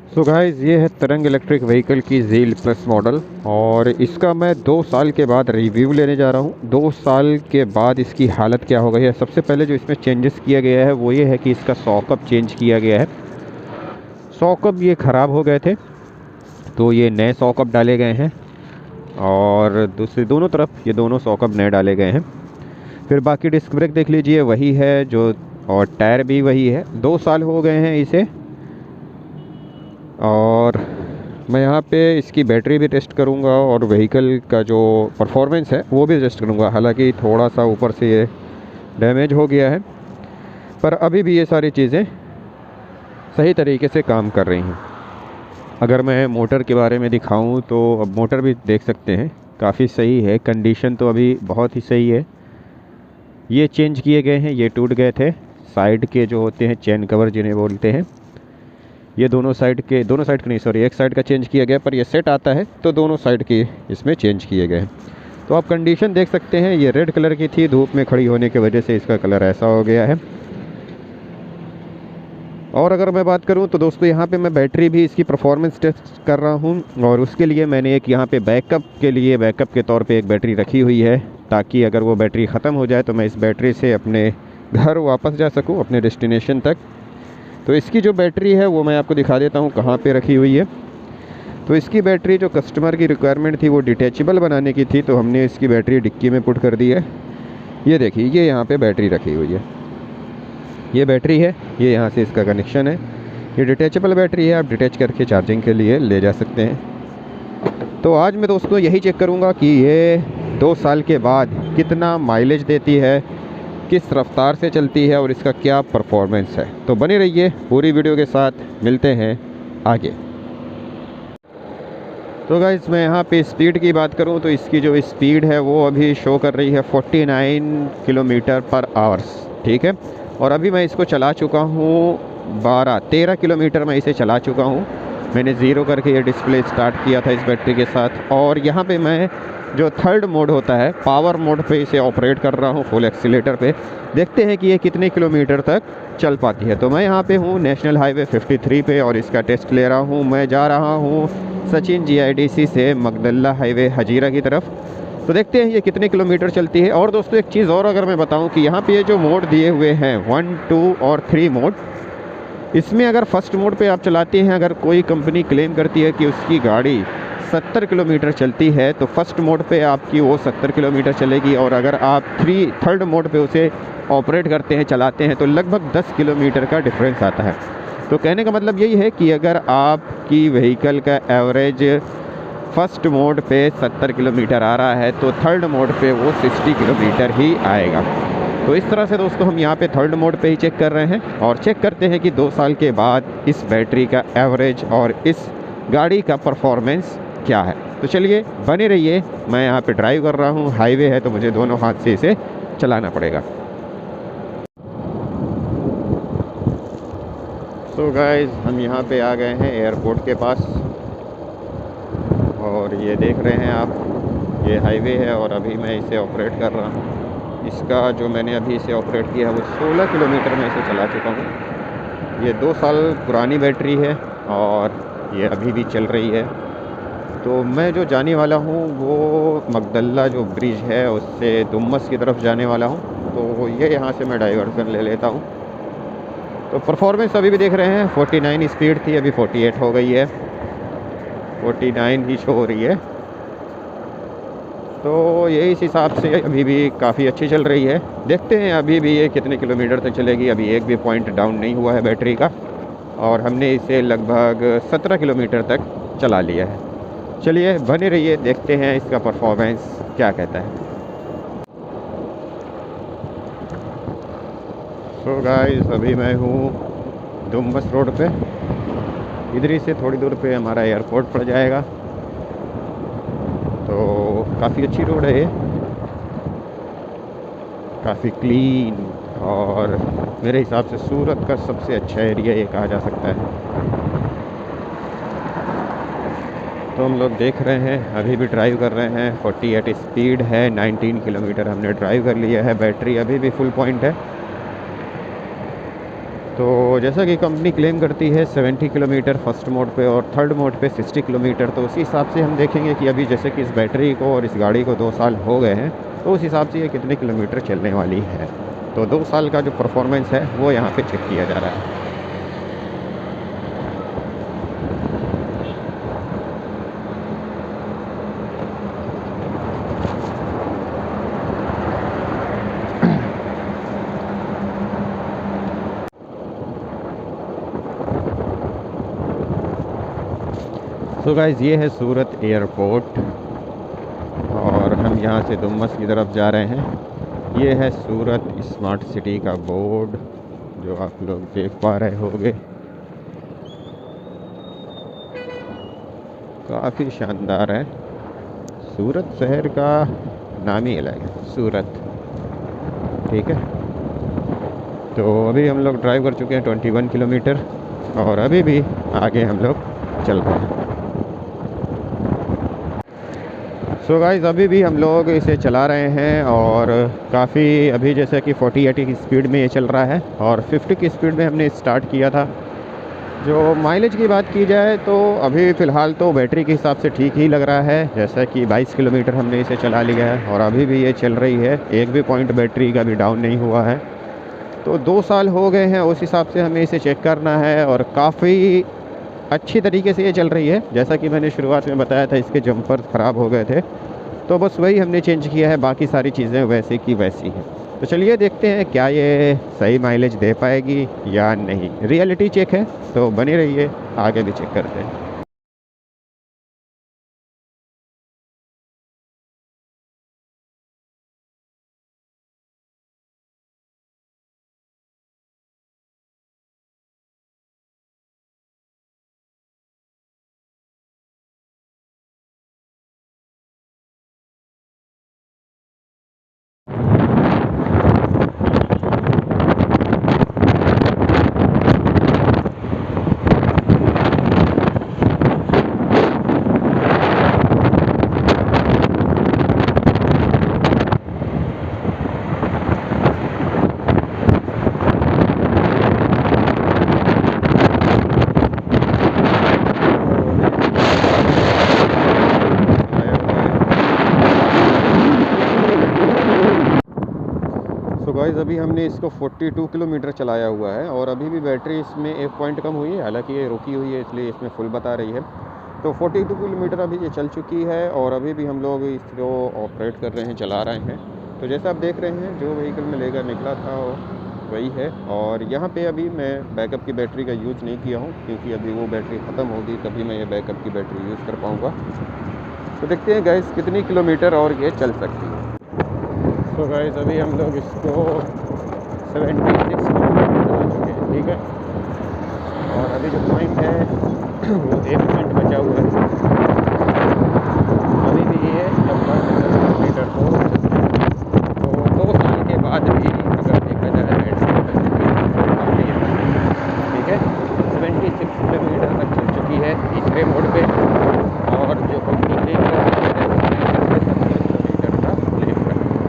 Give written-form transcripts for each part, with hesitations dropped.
So guys, ये है तरंग इलेक्ट्रिक व्हीकल की ज़ील प्लस मॉडल और इसका मैं 2 साल के बाद रिव्यू लेने जा रहा हूँ। 2 साल के बाद इसकी हालत क्या हो गई है। सबसे पहले जो इसमें चेंजेस किया गया है वो ये है कि इसका सॉकअप चेंज किया गया है। सॉकअप ये ख़राब हो गए थे तो ये नए सॉकअप डाले गए हैं और दूसरी दोनों तरफ ये दोनों सॉकअप नए डाले गए हैं। फिर बाकी डिस्क ब्रेक देख लीजिए वही है जो, और टायर भी वही है। 2 साल हो गए हैं इसे। और मैं यहाँ पे इसकी बैटरी भी टेस्ट करूँगा और व्हीकल का जो परफॉर्मेंस है वो भी टेस्ट करूँगा। हालांकि थोड़ा सा ऊपर से ये डैमेज हो गया है पर अभी भी ये सारी चीज़ें सही तरीके से काम कर रही हैं। अगर मैं मोटर के बारे में दिखाऊं तो अब मोटर भी देख सकते हैं, काफ़ी सही है। कंडीशन तो अभी बहुत ही सही है। ये चेंज किए गए हैं, ये टूट गए थे। साइड के जो होते हैं चेन कवर जिन्हें बोलते हैं, ये दोनों साइड के नहीं, सॉरी, एक साइड का चेंज किया गया, पर ये सेट आता है तो दोनों साइड के इसमें चेंज किए गए हैं। तो आप कंडीशन देख सकते हैं, ये रेड कलर की थी, धूप में खड़ी होने की वजह से इसका कलर ऐसा हो गया है। और अगर मैं बात करूं तो दोस्तों यहाँ पे मैं बैटरी भी इसकी परफॉर्मेंस टेस्ट कर रहा हूं और उसके लिए मैंने एक यहाँ पे बैकअप के तौर पे एक बैटरी रखी हुई है, ताकि अगर वो बैटरी ख़त्म हो जाए तो मैं इस बैटरी से अपने घर वापस जा सकूँ, अपने डेस्टिनेशन तक। तो इसकी जो बैटरी है वो मैं आपको दिखा देता हूँ कहाँ पे रखी हुई है। तो इसकी बैटरी जो कस्टमर की रिक्वायरमेंट थी वो डिटैचेबल बनाने की थी, तो हमने इसकी बैटरी डिक्की में पुट कर दी है। ये देखिए, ये यहाँ पे बैटरी रखी हुई है, ये बैटरी है, ये यहाँ से इसका कनेक्शन है। ये डिटैचेबल बैटरी है, आप डिटैच करके चार्जिंग के लिए ले जा सकते हैं। तो आज मैं दोस्तों यही चेक करूँगा कि ये 2 साल के बाद कितना माइलेज देती है, किस रफ्तार से चलती है और इसका क्या परफॉर्मेंस है। तो बने रहिए पूरी वीडियो के साथ, मिलते हैं आगे। तो गाइस, मैं यहाँ पे स्पीड की बात करूँ तो इसकी जो स्पीड है वो अभी शो कर रही है 49 किलोमीटर पर आवर्स, ठीक है। और अभी मैं इसको चला चुका हूँ 13 किलोमीटर मैं इसे चला चुका हूँ। मैंने ज़ीरो करके ये डिस्प्ले स्टार्ट किया था इस बैटरी के साथ। और यहाँ पे मैं जो थर्ड मोड होता है, पावर मोड पे इसे ऑपरेट कर रहा हूँ फुल एक्सीलेटर पे। देखते हैं कि ये कितने किलोमीटर तक चल पाती है। तो मैं यहाँ पे हूँ नेशनल हाईवे 53 पे और इसका टेस्ट ले रहा हूँ। मैं जा रहा हूँ सचिन GIDC से मगदल्ला हाईवे हजीरा की तरफ। तो देखते हैं ये कितने किलोमीटर चलती है। और दोस्तों एक चीज़ और अगर मैं बताऊं कि यहाँ पे ये जो मोड दिए हुए हैं 1, 2 और 3 मोड, इसमें अगर फर्स्ट मोड पे आप चलाते हैं, अगर कोई कंपनी क्लेम करती है कि उसकी गाड़ी 70 किलोमीटर चलती है तो फर्स्ट मोड पे आपकी वो 70 किलोमीटर चलेगी। और अगर आप थर्ड मोड पे उसे ऑपरेट करते हैं, चलाते हैं, तो लगभग 10 किलोमीटर का डिफरेंस आता है। तो कहने का मतलब यही है कि अगर आपकी व्हीकल का एवरेज फर्स्ट मोड पे 70 किलोमीटर आ रहा है तो थर्ड मोड पे वो 60 किलोमीटर ही आएगा। तो इस तरह से दोस्तों हम यहाँ पे थर्ड मोड पे ही चेक कर रहे हैं और चेक करते हैं कि 2 साल के बाद इस बैटरी का एवरेज और इस गाड़ी का परफॉर्मेंस क्या है। तो चलिए बने रहिए। मैं यहाँ पे ड्राइव कर रहा हूँ, हाईवे है तो मुझे दोनों हाथ से इसे चलाना पड़ेगा। सो गाइस, हम यहाँ पे आ गए हैं एयरपोर्ट के पास और ये देख रहे हैं आप, ये हाईवे है और अभी मैं इसे ऑपरेट कर रहा हूँ। इसका जो मैंने अभी इसे ऑपरेट किया है वो 16 किलोमीटर में इसे चला चुका हूँ। ये 2 साल पुरानी बैटरी है और ये अभी भी चल रही है। तो मैं जो जाने वाला हूँ वो मगदल्ला जो ब्रिज है उससे दुम्मस की तरफ जाने वाला हूँ। तो ये यहाँ से मैं डाइवर्सन ले लेता हूँ। तो परफॉर्मेंस अभी भी देख रहे हैं 49 स्पीड थी, अभी 48 हो गई है, 49 ही शो हो रही है। तो ये इस हिसाब से अभी भी काफ़ी अच्छी चल रही है। देखते हैं अभी भी ये कितने किलोमीटर तक चलेगी। अभी एक भी पॉइंट डाउन नहीं हुआ है बैटरी का और हमने इसे लगभग 17 किलोमीटर तक चला लिया है। चलिए बने रहिए, देखते हैं इसका परफॉर्मेंस क्या कहता है। सो गाइस, अभी मैं हूँ दुम्बस रोड पे। इधर ही से थोड़ी दूर पे हमारा एयरपोर्ट पड़ जाएगा। तो काफ़ी अच्छी रोड है ये, काफ़ी क्लीन और मेरे हिसाब से सूरत का सबसे अच्छा एरिया ये कहा जा सकता है। तो हम लोग देख रहे हैं अभी भी ड्राइव कर रहे हैं, 48 स्पीड है, 19 किलोमीटर हमने ड्राइव कर लिया है। बैटरी अभी भी फुल पॉइंट है। तो जैसा कि कंपनी क्लेम करती है 70 किलोमीटर फर्स्ट मोड पे और थर्ड मोड पे 60 किलोमीटर, तो उसी हिसाब से हम देखेंगे कि अभी जैसे कि इस बैटरी को और इस गाड़ी को 2 साल हो गए हैं, तो उस हिसाब से ये कितने किलोमीटर चलने वाली है। तो 2 साल का जो परफॉर्मेंस है वो यहाँ पे चेक किया जा रहा है। तो गाइज़ ये है सूरत एयरपोर्ट और हम यहाँ से डुमस की तरफ जा रहे हैं। ये है सूरत स्मार्ट सिटी का बोर्ड जो आप लोग देख पा रहे होंगे। काफ़ी शानदार है। सूरत शहर का नाम ही अलग है, सूरत। ठीक है, तो अभी हम लोग ड्राइव कर चुके हैं 21 किलोमीटर और अभी भी आगे हम लोग चल रहे हैं। सो गाइस अभी भी हम लोग इसे चला रहे हैं और काफ़ी अभी जैसे कि 40-80 की स्पीड में ये चल रहा है और 50 की स्पीड में हमने स्टार्ट किया था। जो माइलेज की बात की जाए तो अभी फ़िलहाल तो बैटरी के हिसाब से ठीक ही लग रहा है। जैसा कि 22 किलोमीटर हमने इसे चला लिया है और अभी भी ये चल रही है, एक भी पॉइंट बैटरी का भी डाउन नहीं हुआ है। तो 2 साल हो गए हैं, उस हिसाब से हमें इसे चेक करना है और काफ़ी अच्छी तरीके से ये चल रही है। जैसा कि मैंने शुरुआत में बताया था, इसके जंपर ख़राब हो गए थे तो बस वही हमने चेंज किया है, बाकी सारी चीज़ें वैसे की वैसी हैं। तो चलिए देखते हैं क्या ये सही माइलेज दे पाएगी या नहीं। रियलिटी चेक है तो बने रहिए, आगे भी चेक करते हैं। गाइस अभी हमने इसको 42 किलोमीटर चलाया हुआ है और अभी भी बैटरी इसमें 1 पॉइंट कम हुई है, हालांकि ये रुकी हुई है इसलिए इसमें फुल बता रही है। तो 42 किलोमीटर अभी ये चल चुकी है और अभी भी हम लोग इसको ऑपरेट कर रहे हैं, चला रहे हैं। तो जैसा आप देख रहे हैं, जो व्हीकल में लेकर निकला था वही है। और यहाँ पे अभी मैं बैकअप की बैटरी का यूज़ नहीं किया हूँ क्योंकि अभी वो बैटरी ख़त्म होगी तभी मैं ये बैकअप की बैटरी यूज़ कर पाऊँगा। तो देखते हैं गाइस कितनी किलोमीटर और ये चल सकती है। तो गाइस अभी हम लोग इसको 76 किलोमीटर चला चुके हैं। ठीक है, और अभी जो पॉइंट है वो 1 पॉइंट बचा हुआ है। अभी भी ये लगभग 10 किलोमीटर हो सकते हैं। तो 2 साल के बाद भी अगर देखा जाए बैटरी, ठीक है, 76 किलोमीटर तक चल चुकी है तीसरे मोड पे और जो कंपनी क्लेम कर रही है उसमें 70 किलोमीटर का क्लेम कर रही है।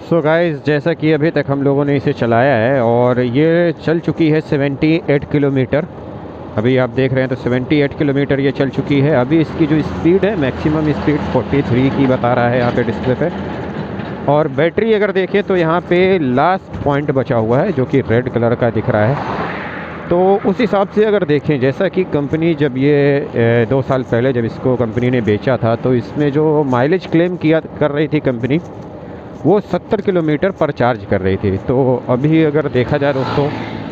सो गाइस जैसा कि अभी तक हम लोगों ने इसे चलाया है और ये चल चुकी है 78 किलोमीटर। अभी आप देख रहे हैं तो 78 किलोमीटर ये चल चुकी है। अभी इसकी जो स्पीड है मैक्सिमम स्पीड 43 की बता रहा है यहाँ पे डिस्प्ले पे। और बैटरी अगर देखें तो यहाँ पे लास्ट पॉइंट बचा हुआ है जो कि रेड कलर का दिख रहा है। तो उस हिसाब से अगर देखें, जैसा कि कंपनी जब ये 2 साल पहले जब इसको कंपनी ने बेचा था तो इसमें जो माइलेज क्लेम किया कर रही थी कंपनी वो 70 किलोमीटर पर चार्ज कर रही थी। तो अभी अगर देखा जाए दोस्तों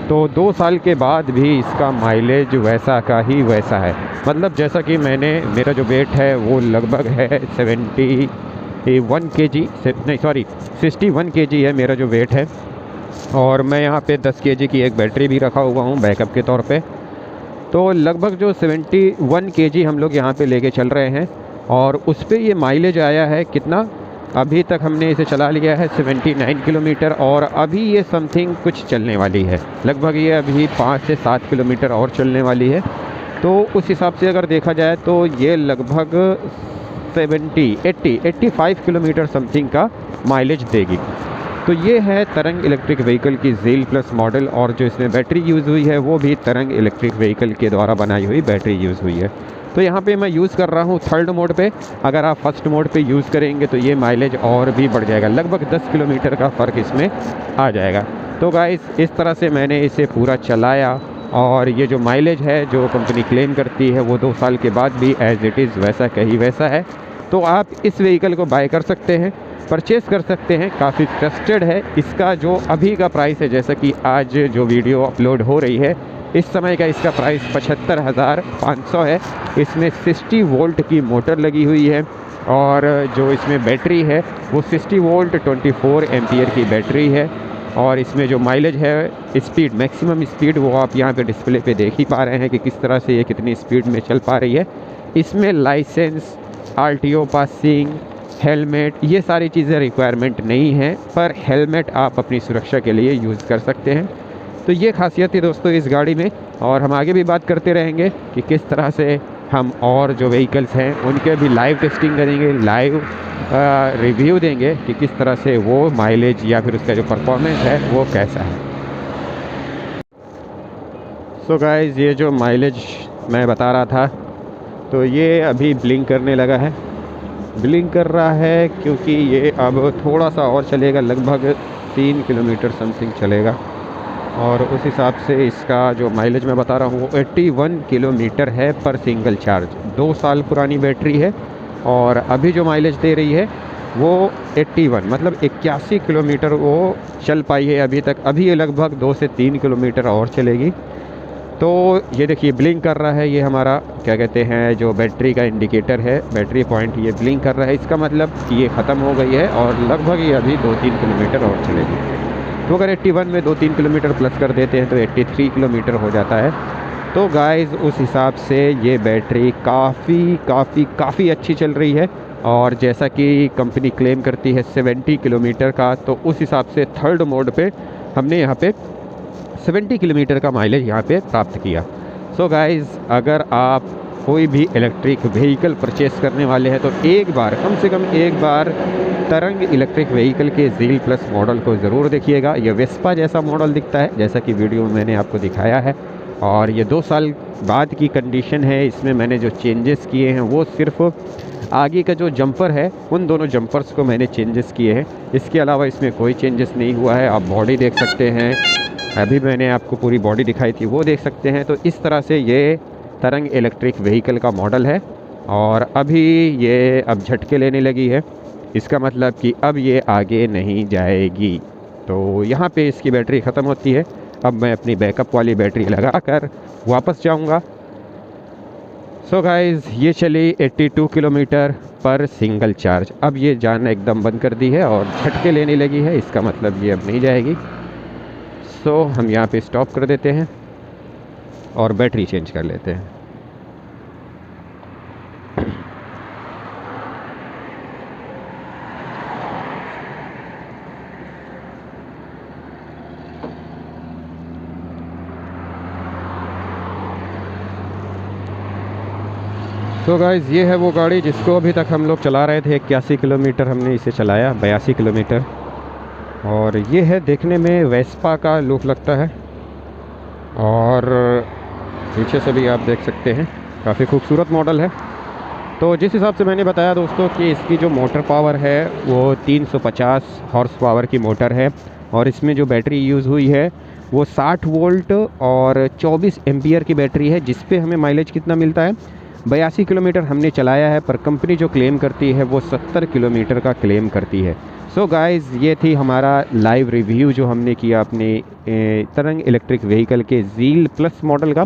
तो 2 साल के बाद भी इसका माइलेज वैसा का ही वैसा है। मतलब जैसा कि मेरा जो वेट है वो लगभग है 71 kg नहीं सॉरी 61 kg है मेरा जो वेट है। और मैं यहाँ पे 10 kg की एक बैटरी भी रखा हुआ हूँ बैकअप के तौर पे। तो लगभग जो 71 kg हम लोग यहाँ पे लेके चल रहे हैं और उस पर ये माइलेज आया है कितना, अभी तक हमने इसे चला लिया है 79 किलोमीटर और अभी ये समथिंग कुछ चलने वाली है। लगभग ये अभी 5 से 7 किलोमीटर और चलने वाली है। तो उस हिसाब से अगर देखा जाए तो ये लगभग 85 किलोमीटर समथिंग का माइलेज देगी। तो ये है तरंग इलेक्ट्रिक व्हीकल की ज़ील प्लस मॉडल, और जो इसमें बैटरी यूज़ हुई है वो भी तरंग इलेक्ट्रिक व्हीकल के द्वारा बनाई हुई बैटरी यूज़ हुई है। तो यहाँ पे मैं यूज़ कर रहा हूँ थर्ड मोड पे। अगर आप फर्स्ट मोड पे यूज़ करेंगे तो ये माइलेज और भी बढ़ जाएगा, लगभग 10 किलोमीटर का फ़र्क इसमें आ जाएगा। तो गाइस इस तरह से मैंने इसे पूरा चलाया, और ये जो माइलेज है जो कंपनी क्लेम करती है वो 2 साल के बाद भी एज़ इट इज़ वैसा कहीं वैसा है। तो आप इस व्हीकल को बाय कर सकते हैं, परचेज़ कर सकते हैं, काफ़ी ट्रस्टेड है। इसका जो अभी का प्राइस है, जैसा कि आज जो वीडियो अपलोड हो रही है इस समय का इसका प्राइस 75,500 है। इसमें 60 वोल्ट की मोटर लगी हुई है, और जो इसमें बैटरी है वो 60 वोल्ट 24 एम्पियर की बैटरी है। और इसमें जो माइलेज है, स्पीड, मैक्सिमम स्पीड, वो आप यहाँ पे डिस्प्ले पे देख ही पा रहे हैं कि किस तरह से ये कितनी स्पीड में चल पा रही है। इसमें लाइसेंस, आरटीओ पासिंग, हेलमेट, ये सारी चीज़ें रिक्वायरमेंट नहीं है, पर हेलमेट आप अपनी सुरक्षा के लिए यूज़ कर सकते हैं। तो ये खासियत है दोस्तों इस गाड़ी में, और हम आगे भी बात करते रहेंगे कि किस तरह से हम और जो व्हीकल्स हैं उनके भी लाइव टेस्टिंग करेंगे, लाइव रिव्यू देंगे कि किस तरह से वो माइलेज या फिर उसका जो परफॉर्मेंस है वो कैसा है। सो गाइस, ये जो माइलेज मैं बता रहा था, तो ये अभी ब्लिंक करने लगा है। ब्लिंक कर रहा है क्योंकि ये अब थोड़ा सा और चलेगा, लगभग 3 किलोमीटर समथिंग चलेगा, और उस हिसाब से इसका जो माइलेज मैं बता रहा हूँ वो 81 किलोमीटर है पर सिंगल चार्ज। 2 साल पुरानी बैटरी है, और अभी जो माइलेज दे रही है वो 81, मतलब 81 किलोमीटर वो चल पाई है अभी तक। अभी ये लगभग 2 से 3 किलोमीटर और चलेगी। तो ये देखिए ब्लिंक कर रहा है, ये हमारा क्या कहते हैं जो बैटरी का इंडिकेटर है, बैटरी पॉइंट, ये ब्लिंक कर रहा है। इसका मतलब ये ख़त्म हो गई है, और लगभग ये अभी 2-3 किलोमीटर और चलेगी। तो अगर 81 में 2-3 किलोमीटर प्लस कर देते हैं तो 83 किलोमीटर हो जाता है। तो गाइस उस हिसाब से ये बैटरी काफ़ी अच्छी चल रही है, और जैसा कि कंपनी क्लेम करती है 70 किलोमीटर का, तो उस हिसाब से थर्ड मोड पे हमने यहाँ पे 70 किलोमीटर का माइलेज यहाँ पे प्राप्त किया। सो गाइस, अगर आप कोई भी इलेक्ट्रिक व्हीकल परचेस करने वाले हैं तो एक बार, कम से कम एक बार तरंग इलेक्ट्रिक व्हीकल के ज़ील प्लस मॉडल को ज़रूर देखिएगा। ये वेस्पा जैसा मॉडल दिखता है, जैसा कि वीडियो में मैंने आपको दिखाया है, और ये 2 साल बाद की कंडीशन है। इसमें मैंने जो चेंजेस किए हैं वो सिर्फ आगे का जो जंपर है, उन दोनों जंपर्स को मैंने चेंजेस किए हैं। इसके अलावा इसमें कोई चेंजेस नहीं हुआ है। आप बॉडी देख सकते हैं, अभी मैंने आपको पूरी बॉडी दिखाई थी, वो देख सकते हैं। तो इस तरह से ये तरंग इलेक्ट्रिक व्हीकल का मॉडल है, और अभी ये अब झटके लेने लगी है। इसका मतलब कि अब ये आगे नहीं जाएगी। तो यहाँ पे इसकी बैटरी ख़त्म होती है। अब मैं अपनी बैकअप वाली बैटरी लगाकर वापस जाऊँगा। सो गाइज़, ये चली 82 किलोमीटर पर सिंगल चार्ज। अब ये जाना एकदम बंद कर दी है और झटके लेने लगी है, इसका मतलब ये अब नहीं जाएगी। सो हम यहाँ पे स्टॉप कर देते हैं और बैटरी चेंज कर लेते हैं। तो गाइज़, ये है वो गाड़ी जिसको अभी तक हम लोग चला रहे थे। 81 किलोमीटर हमने इसे चलाया, 82 किलोमीटर। और ये है, देखने में वेस्पा का लुक लगता है, और पीछे से भी आप देख सकते हैं काफ़ी खूबसूरत मॉडल है। तो जिस हिसाब से मैंने बताया दोस्तों कि इसकी जो मोटर पावर है वो 350 हॉर्स पावर की मोटर है, और इसमें जो बैटरी यूज़ हुई है वो 60 वोल्ट और 24 एम्पियर की बैटरी है, जिस पे हमें माइलेज कितना मिलता है, 82 किलोमीटर हमने चलाया है। पर कंपनी जो क्लेम करती है वो 70 किलोमीटर का क्लेम करती है। सो गाइज़, ये थी हमारा लाइव रिव्यू जो हमने किया अपने तरंग इलेक्ट्रिक व्हीकल के ज़ील प्लस मॉडल का।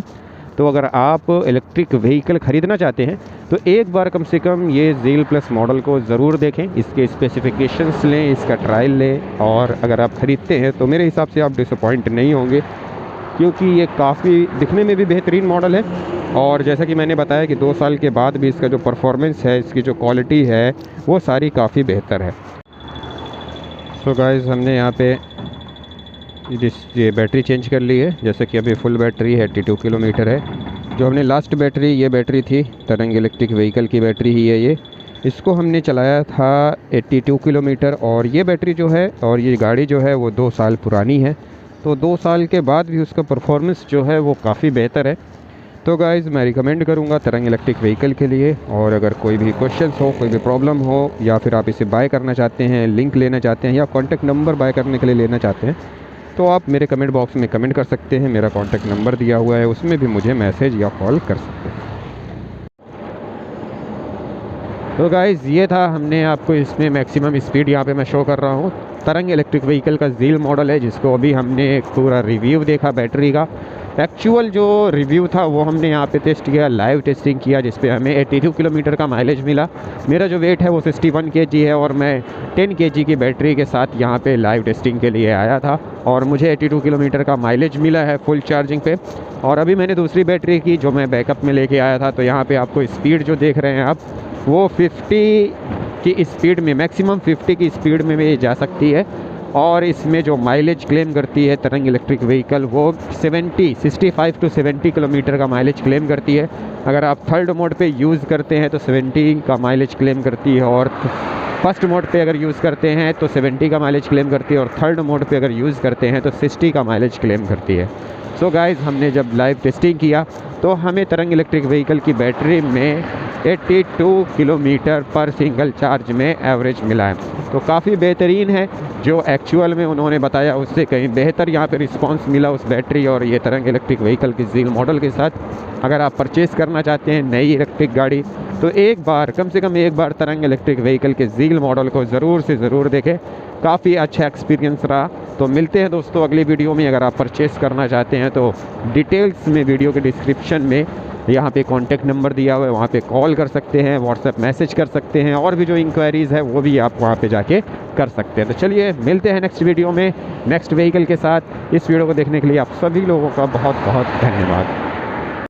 तो अगर आप इलेक्ट्रिक व्हीकल ख़रीदना चाहते हैं तो एक बार कम से कम ये ज़ील प्लस मॉडल को ज़रूर देखें, इसके स्पेसिफिकेशंस लें, इसका ट्रायल लें, और अगर आप ख़रीदते हैं तो मेरे हिसाब से आप डिसअपॉइंट नहीं होंगे, क्योंकि ये काफ़ी दिखने में भी बेहतरीन मॉडल है। और जैसा कि मैंने बताया कि 2 साल के बाद भी इसका जो परफॉर्मेंस है, इसकी जो क्वालिटी है, वो सारी काफ़ी बेहतर है। सो गाइज़, हमने यहाँ पे ये बैटरी चेंज कर ली है, जैसे कि अभी फुल बैटरी है, 82 किलोमीटर है। जो हमने लास्ट बैटरी, ये बैटरी थी तरंग इलेक्ट्रिक व्हीकल की बैटरी ही है ये, इसको हमने चलाया था 82 किलोमीटर, और ये बैटरी जो है और ये गाड़ी जो है वो 2 साल पुरानी है। तो 2 साल के बाद भी उसका परफॉर्मेंस जो है वो काफ़ी बेहतर है। तो गाइज़ मैं रिकमेंड करूँगा तरंग इलेक्ट्रिक व्हीकल के लिए। और अगर कोई भी क्वेश्चंस हो, कोई भी प्रॉब्लम हो, या फिर आप इसे बाय करना चाहते हैं, लिंक लेना चाहते हैं, या कॉन्टैक्ट नंबर बाय करने के लिए लेना चाहते हैं, तो आप मेरे कमेंट बॉक्स में कमेंट कर सकते हैं। मेरा कॉन्टैक्ट नंबर दिया हुआ है, उसमें भी मुझे मैसेज या कॉल कर सकते हैं। तो गाइज़ ये था, हमने आपको इसमें मैक्सिमम स्पीड यहाँ पे मैं शो कर रहा हूँ। तरंग इलेक्ट्रिक व्हीकल का ज़ील मॉडल है, जिसको अभी हमने पूरा रिव्यू देखा बैटरी का। एक्चुअल जो रिव्यू था वो हमने यहाँ पे टेस्ट किया, लाइव टेस्टिंग किया, जिस पे हमें 82 किलोमीटर का माइलेज मिला। मेरा जो वेट है वो 61 kg है, और मैं 10 kg की बैटरी के साथ यहाँ पे लाइव टेस्टिंग के लिए आया था, और मुझे 82 किलोमीटर का माइलेज मिला है फुल चार्जिंग पे। और अभी मैंने दूसरी बैटरी की जो मैं बैकअप में लेके आया था, तो यहाँ पर आपको स्पीड जो देख रहे हैं आप, वो 50 की स्पीड में, मैक्सिमम 50 की स्पीड में भी जा सकती है। और इसमें जो माइलेज क्लेम करती है तरंग इलेक्ट्रिक व्हीकल, वो 65 टू 70 किलोमीटर का माइलेज क्लेम करती है। अगर आप थर्ड मोड पे यूज़ करते हैं तो 70 का माइलेज क्लेम करती है, और फर्स्ट मोड पे अगर यूज़ करते हैं तो 70 का माइलेज क्लेम करती है, और थर्ड मोड पे अगर यूज़ करते हैं तो 60 का माइलेज क्लेम करती है। सो गाइज़ हमने जब लाइव टेस्टिंग किया तो हमें तरंग इलेक्ट्रिक व्हीकल की बैटरी में 82 किलोमीटर पर सिंगल चार्ज में एवरेज मिला है। तो काफ़ी बेहतरीन है, जो एक्चुअल में उन्होंने बताया उससे कहीं बेहतर यहाँ पे रिस्पांस मिला उस बैटरी और ये तरंग इलेक्ट्रिक व्हीकल की ज़ील मॉडल के साथ। अगर आप परचेज़ करना चाहते हैं नई इलेक्ट्रिक गाड़ी, तो एक बार, कम से कम एक बार तरंग इलेक्ट्रिक व्हीकल के ज़ील मॉडल को ज़रूर से ज़रूर देखें। काफ़ी अच्छा एक्सपीरियंस रहा। तो मिलते हैं दोस्तों अगली वीडियो में। अगर आप परचेज़ करना चाहते हैं तो डिटेल्स में वीडियो के डिस्क्रिप्शन में यहाँ पे कॉन्टैक्ट नंबर दिया हुआ है, वहाँ पे कॉल कर सकते हैं, व्हाट्सएप मैसेज कर सकते हैं, और भी जो इंक्वायरीज़ है वो भी आप वहाँ पे जाके कर सकते हैं। तो चलिए मिलते हैं नेक्स्ट वीडियो में नेक्स्ट व्हीकल के साथ। इस वीडियो को देखने के लिए आप सभी लोगों का बहुत बहुत धन्यवाद।